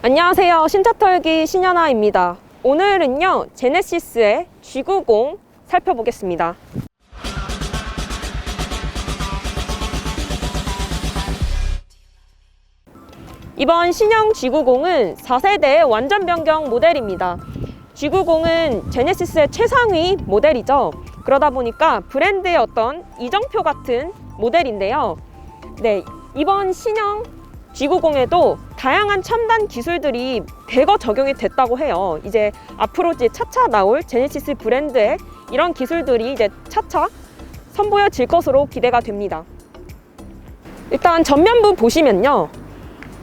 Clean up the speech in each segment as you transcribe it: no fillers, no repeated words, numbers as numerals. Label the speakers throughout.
Speaker 1: 안녕하세요. 신차털기 신현아입니다. 오늘은요, 제네시스의 G90 살펴보겠습니다. 이번 신형 G90은 4세대 완전 변경 모델입니다. G90은 제네시스의 최상위 모델이죠. 그러다 보니까 브랜드의 어떤 이정표 같은 모델인데요. 네, 이번 신형 G90에도 다양한 첨단 기술들이 대거 적용이 됐다고 해요. 이제 앞으로 이제 차차 나올 제네시스 브랜드의 이런 기술들이 이제 차차 선보여질 것으로 기대가 됩니다. 일단 전면부 보시면요,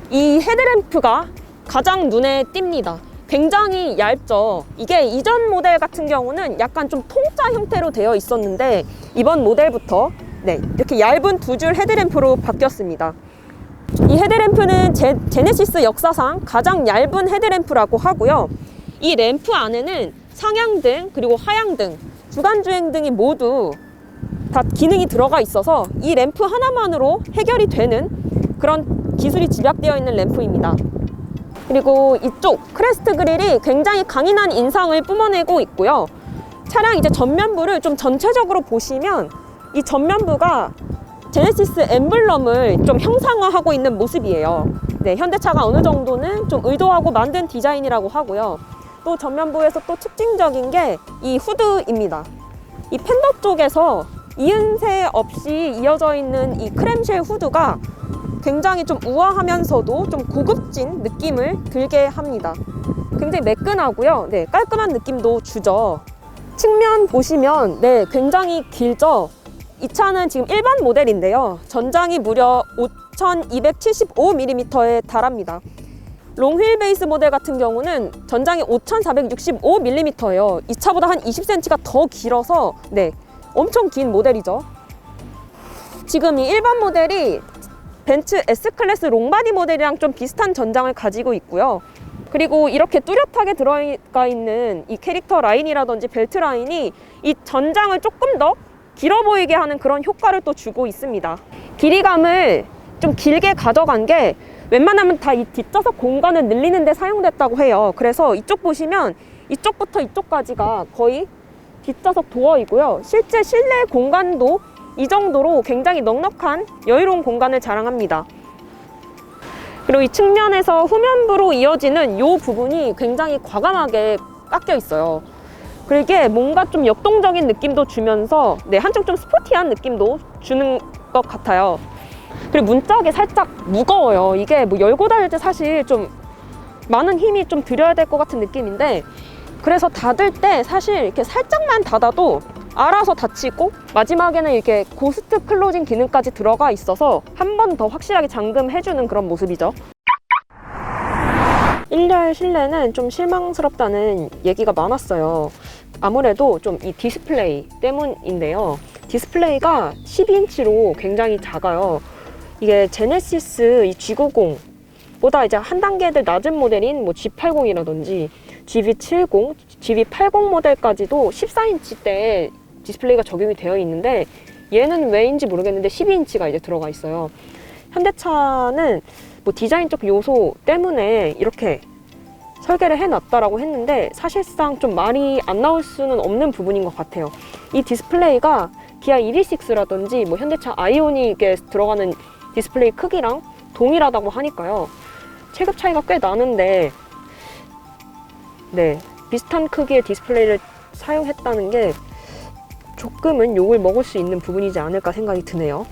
Speaker 1: 이 헤드램프가 가장 눈에 띕니다. 굉장히 얇죠. 이게 이전 모델 같은 경우는 약간 좀 통짜 형태로 되어 있었는데 이번 모델부터 이렇게 얇은 두 줄 헤드램프로 바뀌었습니다. 이 헤드램프는 제네시스 역사상 가장 얇은 헤드램프라고 하고요. 이 램프 안에는 상향등 그리고 하향등, 주간주행등이 모두 다 기능이 들어가 있어서 이 램프 하나만으로 해결이 되는 그런 기술이 집약되어 있는 램프입니다. 그리고 이쪽 크레스트 그릴이 굉장히 강인한 인상을 뿜어내고 있고요. 차량 이제 전면부를 좀 전체적으로 보시면 이 전면부가 제네시스 엠블럼을 좀 형상화하고 있는 모습이에요. 네, 현대차가 어느 정도는 좀 의도하고 만든 디자인이라고 하고요. 또 전면부에서 또 특징적인 게 이 후드입니다. 이 팬더 쪽에서 이음새 없이 이어져 있는 이 크렘쉘 후드가 굉장히 좀 우아하면서도 좀 고급진 느낌을 들게 합니다. 굉장히 매끈하고요. 네, 깔끔한 느낌도 주죠. 측면 보시면 굉장히 길죠. 이 차는 지금 일반 모델인데요. 전장이 무려 5275mm에 달합니다. 롱휠 베이스 모델 같은 경우는 전장이 5465mm예요. 이 차보다 한 20cm가 더 길어서 엄청 긴 모델이죠. 지금 이 일반 모델이 벤츠 S클래스 롱바디 모델이랑 좀 비슷한 전장을 가지고 있고요. 그리고 이렇게 뚜렷하게 들어가 있는 이 캐릭터 라인이라든지 벨트 라인이 이 전장을 조금 더 길어 보이게 하는 그런 효과를 또 주고 있습니다. 길이감을 좀 길게 가져간 게 웬만하면 다 이 뒷좌석 공간을 늘리는 데 사용됐다고 해요. 그래서 이쪽 보시면 이쪽부터 이쪽까지가 거의 뒷좌석 도어이고요. 실제 실내 공간도 이 정도로 굉장히 넉넉한 여유로운 공간을 자랑합니다. 그리고 이 측면에서 후면부로 이어지는 이 부분이 굉장히 과감하게 깎여 있어요. 그게 뭔가 좀 역동적인 느낌도 주면서 한쪽 좀 스포티한 느낌도 주는 것 같아요. 그리고 문짝이 살짝 무거워요. 이게 뭐 열고 닫을 때 사실 좀 많은 힘이 좀 들여야 될 것 같은 느낌인데, 그래서 닫을 때 사실 이렇게 살짝만 닫아도 알아서 닫히고 마지막에는 이렇게 고스트 클로징 기능까지 들어가 있어서 한 번 더 확실하게 잠금해주는 그런 모습이죠. 1열 실내는 좀 실망스럽다는 얘기가 많았어요. 아무래도 좀 이 디스플레이 때문인데요. 디스플레이가 12인치로 굉장히 작아요. 이게 제네시스 이 G90보다 이제 한 단계들 낮은 모델인 뭐 G80이라든지 GV70, GV80 모델까지도 14인치대 디스플레이가 적용이 되어 있는데 얘는 왜인지 모르겠는데 12인치가 이제 들어가 있어요. 현대차는 뭐 디자인적 요소 때문에 이렇게 설계를 해놨다라고 했는데 사실상 좀 말이 안 나올 수는 없는 부분인 것 같아요. 이 디스플레이가 기아 EV6라든지 뭐 현대차 아이오닉에 들어가는 디스플레이 크기랑 동일하다고 하니까요. 체급 차이가 꽤 나는데 비슷한 크기의 디스플레이를 사용했다는 게 조금은 욕을 먹을 수 있는 부분이지 않을까 생각이 드네요.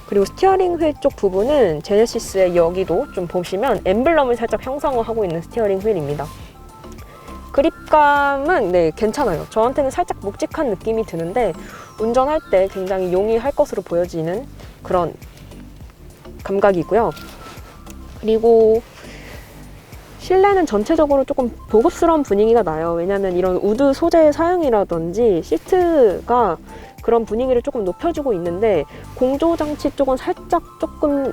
Speaker 1: 그리고 스티어링 휠 쪽 부분은 제네시스의 여기도 좀 보시면 엠블럼을 살짝 형상화하고 있는 스티어링 휠입니다. 그립감은 괜찮아요. 저한테는 살짝 묵직한 느낌이 드는데 운전할 때 굉장히 용이할 것으로 보여지는 그런 감각이고요. 그리고 실내는 전체적으로 조금 고급스러운 분위기가 나요. 왜냐하면 이런 우드 소재의 사용이라든지 시트가 그런 분위기를 조금 높여주고 있는데 공조장치 쪽은 살짝 조금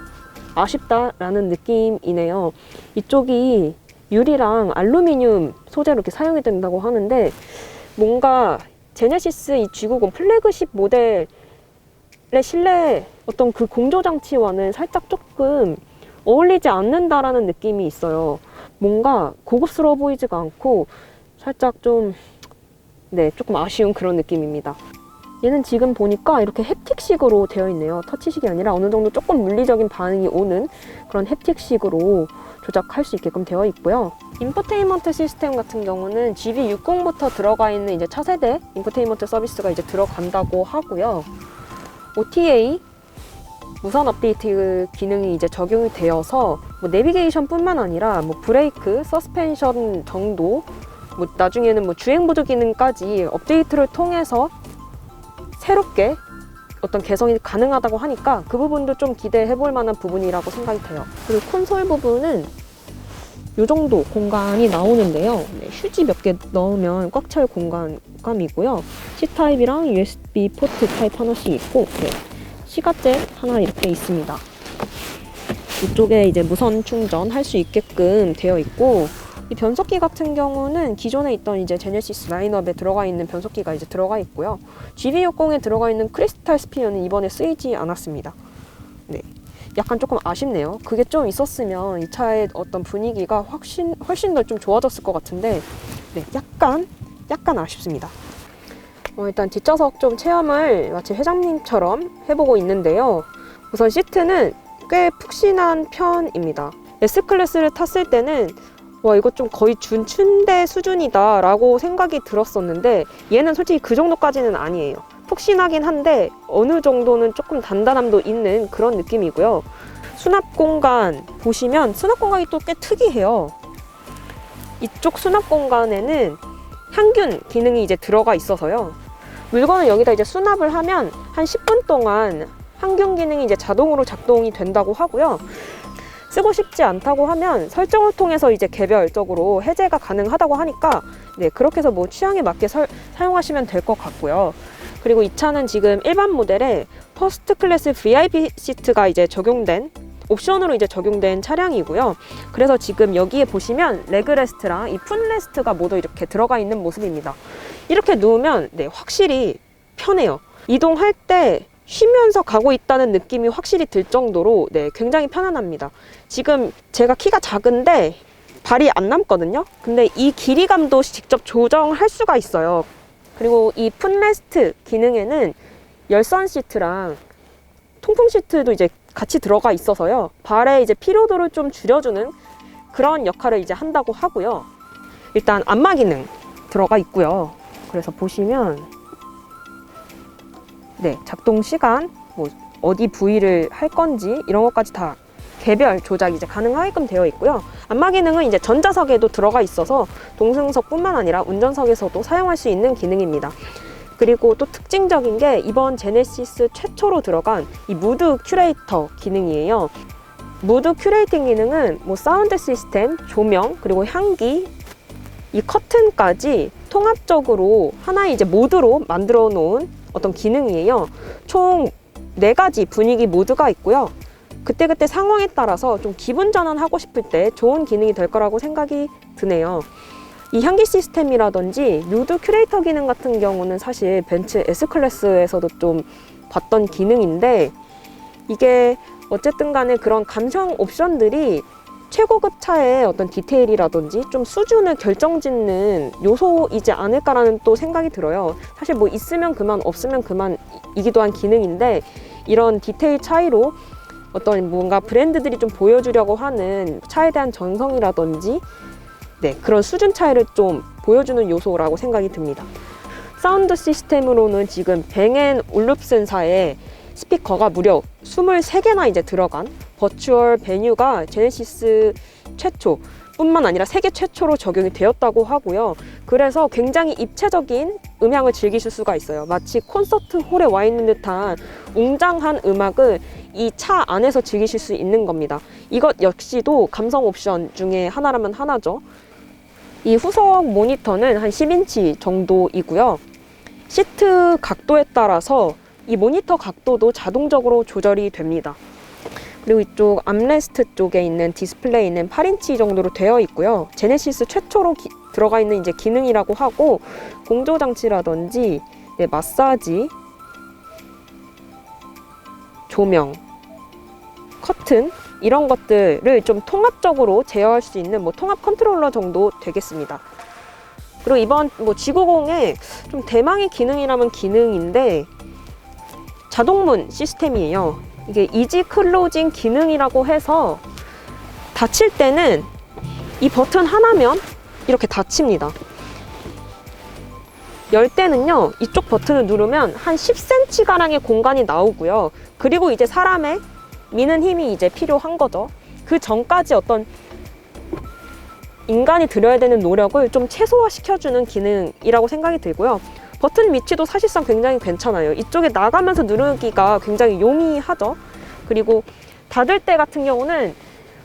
Speaker 1: 아쉽다라는 느낌이네요. 이쪽이 유리랑 알루미늄 소재로 이렇게 사용이 된다고 하는데 뭔가 제네시스 이 G90 플래그십 모델의 실내 어떤 그 공조장치와는 살짝 조금 어울리지 않는다라는 느낌이 있어요. 뭔가 고급스러워 보이지가 않고 살짝 좀 조금 아쉬운 그런 느낌입니다. 얘는 지금 보니까 이렇게 햅틱식으로 되어 있네요. 터치식이 아니라 어느 정도 조금 물리적인 반응이 오는 그런 햅틱식으로 조작할 수 있게끔 되어 있고요. 인포테인먼트 시스템 같은 경우는 GB60부터 들어가 있는 이제 차세대 인포테인먼트 서비스가 이제 들어간다고 하고요. OTA 무선 업데이트 기능이 이제 적용이 되어서 뭐 내비게이션뿐만 아니라 뭐 브레이크, 서스펜션 정도, 뭐 나중에는 뭐 주행 보조 기능까지 업데이트를 통해서 새롭게 어떤 개성이 가능하다고 하니까 그 부분도 좀 기대해 볼 만한 부분이라고 생각이 돼요. 그리고 콘솔 부분은 이 정도 공간이 나오는데요. 휴지 몇 개 넣으면 꽉 찰 공간감이고요. C타입이랑 USB 포트 타입 하나씩 있고, C가잭 하나 이렇게 있습니다. 이쪽에 이제 무선 충전할 수 있게끔 되어 있고, 이 변속기 같은 경우는 기존에 있던 이제 제네시스 라인업에 들어가 있는 변속기가 이제 들어가 있고요. GB60에 들어가 있는 크리스탈 스피어는 이번에 쓰이지 않았습니다. 약간 조금 아쉽네요. 그게 좀 있었으면 이 차의 어떤 분위기가 훨씬 더 좀 좋아졌을 것 같은데, 약간 아쉽습니다. 일단 뒷좌석 좀 체험을 마치 회장님처럼 해보고 있는데요. 우선 시트는 꽤 푹신한 편입니다. S클래스를 탔을 때는 이거 좀 거의 준침대 수준이다 라고 생각이 들었었는데, 얘는 솔직히 그 정도까지는 아니에요. 푹신하긴 한데 어느 정도는 조금 단단함도 있는 그런 느낌이고요. 수납 공간 보시면 수납 공간이 또 꽤 특이해요. 이쪽 수납 공간에는 향균 기능이 이제 들어가 있어서요. 물건을 여기다 이제 수납을 하면 한 10분 동안 향균 기능이 이제 자동으로 작동이 된다고 하고요. 쓰고 싶지 않다고 하면 설정을 통해서 이제 개별적으로 해제가 가능하다고 하니까 그렇게 해서 뭐 취향에 맞게 사용하시면 될 것 같고요. 그리고 이 차는 지금 일반 모델에 퍼스트 클래스 VIP 시트가 이제 옵션으로 이제 적용된 차량이고요. 그래서 지금 여기에 보시면 레그레스트랑 이 풋레스트가 모두 이렇게 들어가 있는 모습입니다. 이렇게 누우면 확실히 편해요. 이동할 때 쉬면서 가고 있다는 느낌이 확실히 들 정도로 굉장히 편안합니다. 지금 제가 키가 작은데 발이 안 남거든요. 근데 이 길이감도 직접 조정할 수가 있어요. 그리고 이 풋레스트 기능에는 열선 시트랑 통풍 시트도 이제 같이 들어가 있어서요. 발의 이제 피로도를 좀 줄여주는 그런 역할을 이제 한다고 하고요. 일단 안마 기능 들어가 있고요. 그래서 보시면 작동 시간, 뭐 어디 부위를 할 건지 이런 것까지 다 개별 조작이 이제 가능하게끔 되어 있고요. 안마 기능은 이제 전자석에도 들어가 있어서 동승석뿐만 아니라 운전석에서도 사용할 수 있는 기능입니다. 그리고 또 특징적인 게 이번 제네시스 최초로 들어간 이 무드 큐레이터 기능이에요. 무드 큐레이팅 기능은 뭐 사운드 시스템, 조명, 그리고 향기, 이 커튼까지 통합적으로 하나의 이제 모드로 만들어 놓은 어떤 기능이에요. 총 4가지 분위기 모드가 있고요. 그때그때 상황에 따라서 좀 기분 전환하고 싶을 때 좋은 기능이 될 거라고 생각이 드네요. 이 향기 시스템이라든지 무드 큐레이터 기능 같은 경우는 사실 벤츠 S클래스에서도 좀 봤던 기능인데, 이게 어쨌든 간에 그런 감성 옵션들이 최고급 차의 어떤 디테일이라든지 좀 수준을 결정짓는 요소이지 않을까라는 또 생각이 들어요. 사실 뭐 있으면 그만 없으면 그만이기도 한 기능인데, 이런 디테일 차이로 어떤 뭔가 브랜드들이 좀 보여주려고 하는 차에 대한 전성이라든지 그런 수준 차이를 좀 보여주는 요소라고 생각이 듭니다. 사운드 시스템으로는 지금 뱅 & 올룹슨사의 스피커가 무려 23개나 이제 들어간 버추얼 베뉴가 제네시스 최초 뿐만 아니라 세계 최초로 적용이 되었다고 하고요. 그래서 굉장히 입체적인 음향을 즐기실 수가 있어요. 마치 콘서트 홀에 와 있는 듯한 웅장한 음악을 이 차 안에서 즐기실 수 있는 겁니다. 이것 역시도 감성 옵션 중에 하나라면 하나죠. 이 후석 모니터는 한 10인치 정도이고요. 시트 각도에 따라서 이 모니터 각도도 자동적으로 조절이 됩니다. 그리고 이쪽 암레스트 쪽에 있는 디스플레이는 8인치 정도로 되어 있고요. 제네시스 최초로 들어가 있는 이제 기능이라고 하고, 공조 장치라든지 마사지, 조명, 커튼 이런 것들을 좀 통합적으로 제어할 수 있는 통합 컨트롤러 정도 되겠습니다. 그리고 이번 지구공의 좀 대망의 기능이라면 기능인데 자동문 시스템이에요. 이게 이지 클로징 기능이라고 해서 닫힐 때는 이 버튼 하나면 이렇게 닫힙니다. 열 때는요, 이쪽 버튼을 누르면 한 10cm 가량의 공간이 나오고요. 그리고 이제 사람의 미는 힘이 이제 필요한 거죠. 그 전까지 어떤 인간이 들여야 되는 노력을 좀 최소화시켜주는 기능이라고 생각이 들고요. 버튼 위치도 사실상 굉장히 괜찮아요. 이쪽에 나가면서 누르기가 굉장히 용이하죠. 그리고 닫을 때 같은 경우는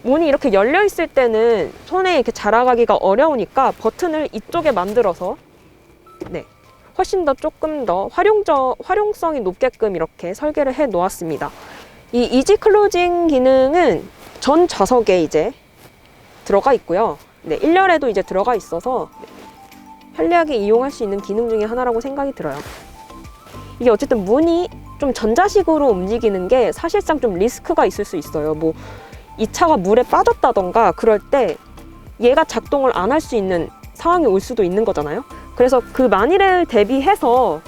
Speaker 1: 문이 이렇게 열려 있을 때는 손에 이렇게 자라가기가 어려우니까 버튼을 이쪽에 만들어서 훨씬 더 조금 더 활용성이 높게끔 이렇게 설계를 해 놓았습니다. 이 이지 클로징 기능은 전 좌석에 이제 들어가 있고요. 1열에도 이제 들어가 있어서 편리하게 이용할 수 있는 기능 중에 하나라고 생각이 들어요. 이게 어쨌든 문이 좀 전자식으로 움직이는 게 사실상 좀 리스크가 있을 수 있어요. 이 차가 물에 빠졌다던가 그럴 때 얘가 작동을 안 할 수 있는 상황이 올 수도 있는 거잖아요. 그래서 그 만일을 대비해서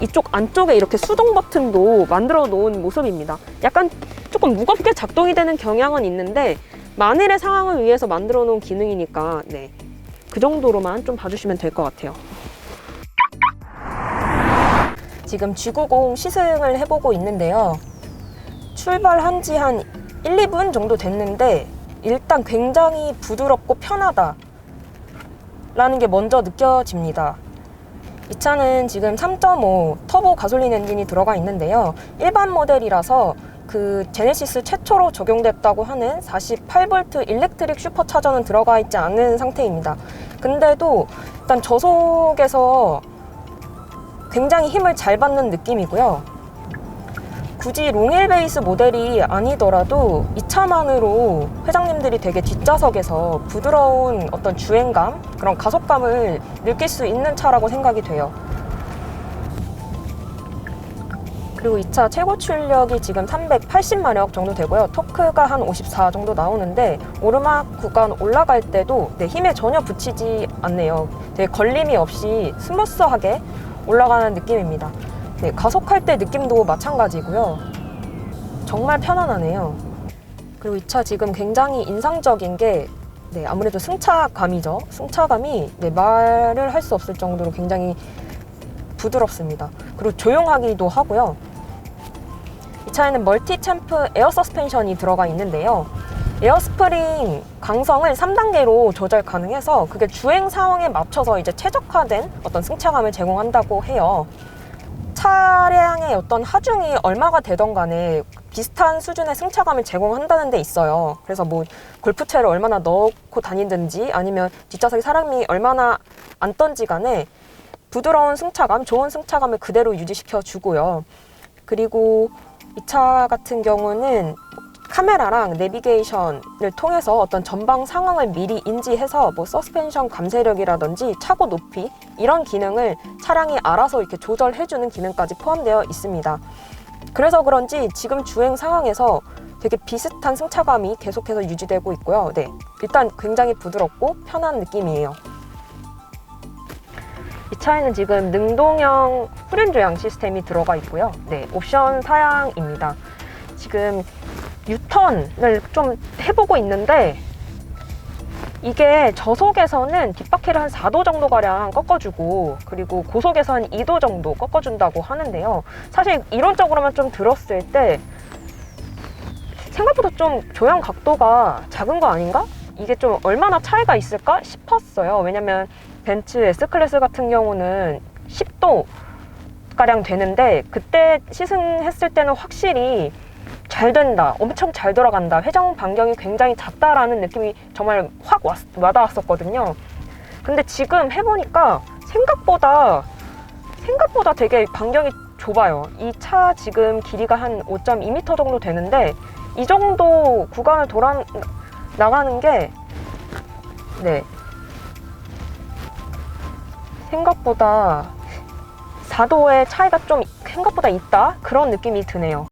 Speaker 1: 이쪽 안쪽에 이렇게 수동 버튼도 만들어 놓은 모습입니다. 약간 조금 무겁게 작동이 되는 경향은 있는데 만일의 상황을 위해서 만들어 놓은 기능이니까 그 정도로만 좀 봐주시면 될 것 같아요. 지금 G90 시승을 해보고 있는데요. 출발한 지 한 1, 2분 정도 됐는데 일단 굉장히 부드럽고 편하다 라는 게 먼저 느껴집니다. 이 차는 지금 3.5 터보 가솔린 엔진이 들어가 있는데요. 일반 모델이라서 그 제네시스 최초로 적용됐다고 하는 48V 일렉트릭 슈퍼차저는 들어가 있지 않은 상태입니다. 근데도 일단 저속에서 굉장히 힘을 잘 받는 느낌이고요. 굳이 롱휠 베이스 모델이 아니더라도 이 차만으로 회장님들이 되게 뒷좌석에서 부드러운 어떤 주행감, 그런 가속감을 느낄 수 있는 차라고 생각이 돼요. 그리고 이 차 최고 출력이 지금 380마력 정도 되고요. 토크가 한 54 정도 나오는데 오르막 구간 올라갈 때도 힘에 전혀 붙이지 않네요. 되게 걸림이 없이 스무스하게 올라가는 느낌입니다. 가속할 때 느낌도 마찬가지고요. 정말 편안하네요. 그리고 이 차 지금 굉장히 인상적인 게 아무래도 승차감이죠. 승차감이 말을 할 수 없을 정도로 굉장히 부드럽습니다. 그리고 조용하기도 하고요. 이 차에는 멀티 챔프 에어 서스펜션이 들어가 있는데요. 에어스프링 강성을 3단계로 조절 가능해서 그게 주행 상황에 맞춰서 이제 최적화된 어떤 승차감을 제공한다고 해요. 차량의 어떤 하중이 얼마가 되던 간에 비슷한 수준의 승차감을 제공한다는 데 있어요. 그래서 골프채를 얼마나 넣고 다니든지 아니면 뒷좌석에 사람이 얼마나 앉던지 간에 부드러운 승차감, 좋은 승차감을 그대로 유지시켜 주고요. 그리고 이 차 같은 경우는 카메라랑 내비게이션을 통해서 어떤 전방 상황을 미리 인지해서 서스펜션 감쇄력이라든지 차고 높이 이런 기능을 차량이 알아서 이렇게 조절해주는 기능까지 포함되어 있습니다. 그래서 그런지 지금 주행 상황에서 되게 비슷한 승차감이 계속해서 유지되고 있고요. 일단 굉장히 부드럽고 편한 느낌이에요. 이 차에는 지금 능동형 후륜조향 시스템이 들어가 있고요. 옵션 사양입니다. 지금 유턴을 좀 해보고 있는데 이게 저속에서는 뒷바퀴를 한 4도 정도가량 꺾어주고 그리고 고속에서 한 2도 정도 꺾어준다고 하는데요. 사실 이론적으로만 좀 들었을 때 생각보다 좀 조향 각도가 작은 거 아닌가? 이게 좀 얼마나 차이가 있을까 싶었어요. 왜냐면 벤츠 S클래스 같은 경우는 10도가량 되는데 그때 시승했을 때는 확실히 잘 된다, 엄청 잘 돌아간다, 회전 반경이 굉장히 작다라는 느낌이 정말 확 와닿았었거든요. 근데 지금 해보니까 생각보다 되게 반경이 좁아요. 이 차 지금 길이가 한 5.2m 정도 되는데 이 정도 구간을 돌아 나가는 게 생각보다 4도의 차이가 좀 생각보다 있다? 그런 느낌이 드네요.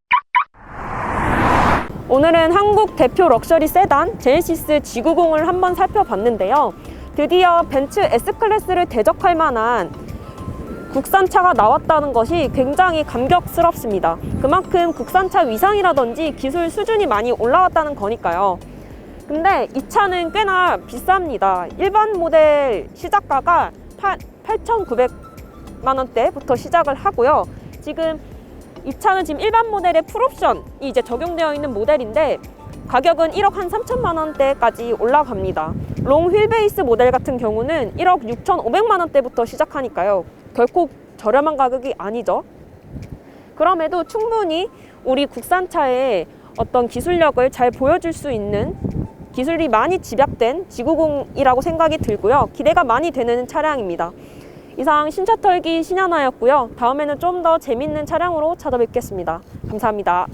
Speaker 1: 오늘은 한국 대표 럭셔리 세단 제네시스 G90을 한번 살펴봤는데요. 드디어 벤츠 S클래스를 대적할 만한 국산차가 나왔다는 것이 굉장히 감격스럽습니다. 그만큼 국산차 위상이라든지 기술 수준이 많이 올라왔다는 거니까요. 근데 이 차는 꽤나 비쌉니다. 일반 모델 시작가가 8,900만 원대부터 시작을 하고요. 이 차는 지금 일반 모델의 풀옵션이 이제 적용되어 있는 모델인데 가격은 1억 한 3천만 원대까지 올라갑니다. 롱 휠베이스 모델 같은 경우는 1억 6,500만 원대부터 시작하니까요. 결코 저렴한 가격이 아니죠. 그럼에도 충분히 우리 국산차의 어떤 기술력을 잘 보여줄 수 있는 기술이 많이 집약된 G90이라고 생각이 들고요. 기대가 많이 되는 차량입니다. 이상 신차 털기 신현아였고요. 다음에는 좀 더 재밌는 차량으로 찾아뵙겠습니다. 감사합니다.